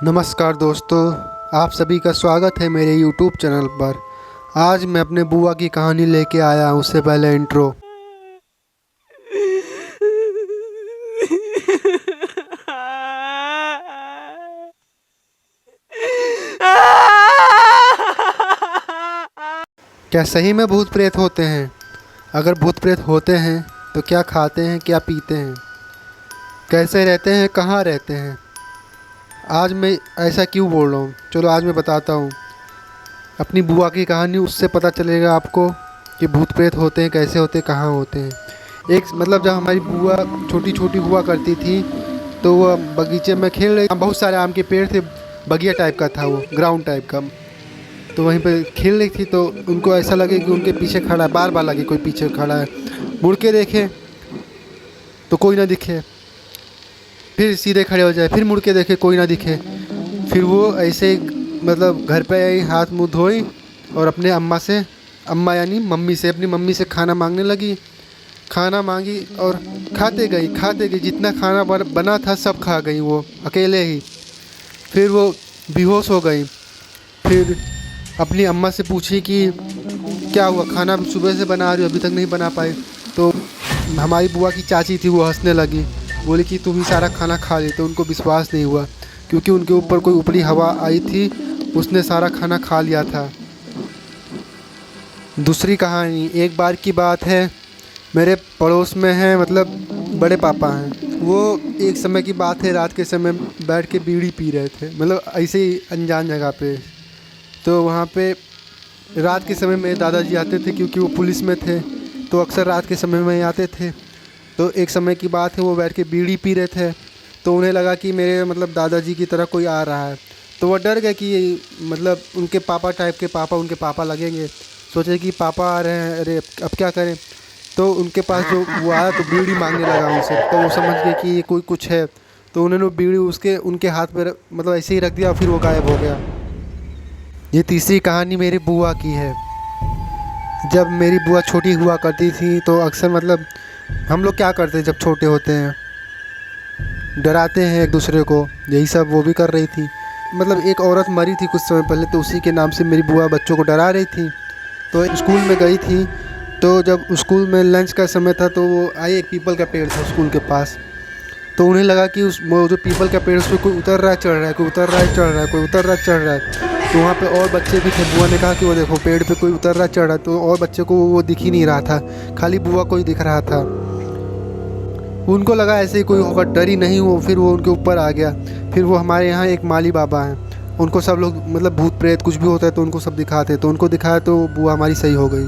नमस्कार दोस्तों, आप सभी का स्वागत है मेरे YouTube चैनल पर। आज मैं अपने बुआ की कहानी लेके आया हूँ। उससे पहले इंट्रो। क्या सही में भूत प्रेत होते हैं? अगर भूत प्रेत होते हैं तो क्या खाते हैं, क्या पीते हैं, कैसे रहते हैं, कहाँ रहते हैं? आज मैं ऐसा क्यों बोल रहा हूँ, चलो आज मैं बताता हूँ। अपनी बुआ की कहानी, उससे पता चलेगा आपको कि भूत प्रेत होते हैं, कैसे होते हैं, कहाँ होते हैं। जब हमारी बुआ छोटी छोटी हुआ करती थी तो वह बगीचे में खेल रही, बहुत सारे आम के पेड़ थे, बगिया टाइप का था वो, ग्राउंड टाइप का। तो वहीं पे खेल रही थी तो उनको ऐसा लगे कि उनके पीछे खड़ा है, बार बार लगे कोई पीछे खड़ा है। मुड़ के देखे तो कोई ना दिखे, फिर सीधे खड़े हो जाए, फिर मुड़ के देखे कोई ना दिखे। फिर वो ऐसे घर पे आई, हाथ मुँह धोई और अपने अम्मा यानी मम्मी से, अपनी मम्मी से खाना मांगने लगी। खाना मांगी और खाते गई, जितना खाना बना था सब खा गई वो अकेले ही। फिर वो बेहोश हो गई। फिर अपनी अम्मा से पूछी कि क्या हुआ, खाना सुबह से बना रही हो, अभी तक नहीं बना पाई? तो हमारी बुआ की चाची थी, वो हंसने लगी, बोली कि तुम ही सारा खाना खा ली। तो उनको विश्वास नहीं हुआ क्योंकि उनके ऊपर कोई ऊपरी हवा आई थी, उसने सारा खाना खा लिया था। दूसरी कहानी, एक बार की बात है, मेरे पड़ोस में है, बड़े पापा हैं। वो एक समय की बात है, रात के समय बैठ के बीड़ी पी रहे थे, ऐसे ही अनजान जगह पे। तो वहाँ पे रात के समय मेरे दादाजी आते थे क्योंकि वो पुलिस में थे, तो अक्सर रात के समय में आते थे। तो एक समय की बात है, वो बैठ के बीड़ी पी रहे थे, तो उन्हें लगा कि मेरे दादाजी की तरह कोई आ रहा है। तो वो डर गए कि उनके पापा टाइप के पापा उनके पापा लगेंगे। सोचे कि पापा आ रहे हैं, अरे अब क्या करें। तो उनके पास जो वो आया तो बीड़ी मांगने लगा उनसे, तो वो समझ गए कि ये कोई कुछ है। तो उन्होंने बीड़ी उनके हाथ पर ऐसे ही रख दिया, फिर वो गायब हो गया। ये तीसरी कहानी मेरी बुआ की है। जब मेरी बुआ छोटी हुआ करती थी तो अक्सर हम लोग क्या करते हैं जब छोटे होते हैं, डराते हैं एक दूसरे को। यही सब वो भी कर रही थी। एक औरत मरी थी कुछ समय पहले, तो उसी के नाम से मेरी बुआ बच्चों को डरा रही थी। तो स्कूल में गई थी, तो जब स्कूल में लंच का समय था तो वो आई, एक पीपल का पेड़ था स्कूल के पास। तो उन्हें लगा कि वो जो पीपल का पेड़, उस पर कोई उतर रहा है, चढ़ रहा है, कोई उतर रहा है, चढ़ रहा है, कोई उतर रहा है, चढ़ रहा है। तो वहाँ पे और बच्चे भी थे। बुआ ने कहा कि वो देखो पेड़ पे कोई उतर रहा है, चढ़ रहा है। तो और बच्चे को वो दिख ही नहीं रहा था, खाली बुआ को ही दिख रहा था। उनको लगा ऐसे ही कोई होगा, डरी नहीं वो। फिर वो उनके ऊपर आ गया। फिर वो हमारे यहाँ एक माली बाबा हैं, उनको सब लोग भूत प्रेत कुछ भी होता है तो उनको सब दिखाते, तो उनको दिखाया तो बुआ हमारी सही हो गई।